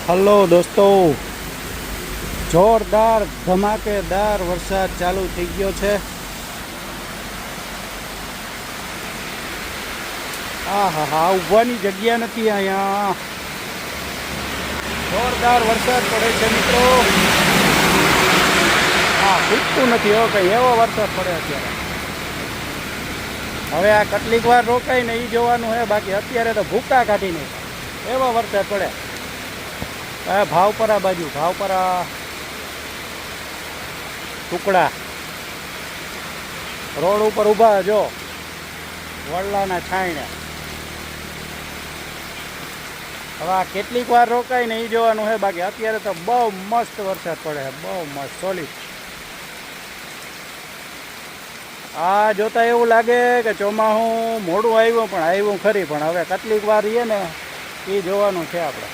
Hello દોસ્તો, જોરદાર ધમાકેદાર વરસાદ ચાલુ થઈ ગયો છે. હા ઊભવાની જગ્યા નથી અહીંયા. જોરદાર વરસાદ પડે છે મિત્રો. હા, ખૂટતું નથી હો કઈ, એવો વરસાદ પડે અત્યારે. હવે આ કેટલીક વાર રોકાય ને એ જોવાનું છે, બાકી અત્યારે તો ભૂકા કાઢી નહીં એવો વરસાદ પડે. ભાવપરા બાજુ, ભાવપરા ટુકડા રોડ ઉપર ઊભા જો વડલાના છાંયણે. હવે આ કેટલીક વાર રોકાય ને એ જોવાનું છે, બાકી અત્યારે તો બહુ મસ્ત વરસાદ પડે છે, બહુ મસ્ત સોલિડ. આ જોતા એવું લાગે કે ચોમાસું મોડું આવ્યું, પણ આવ્યું ખરી, પણ હવે કેટલીક વાર રહીએ ને એ જોવાનું છે આપણે.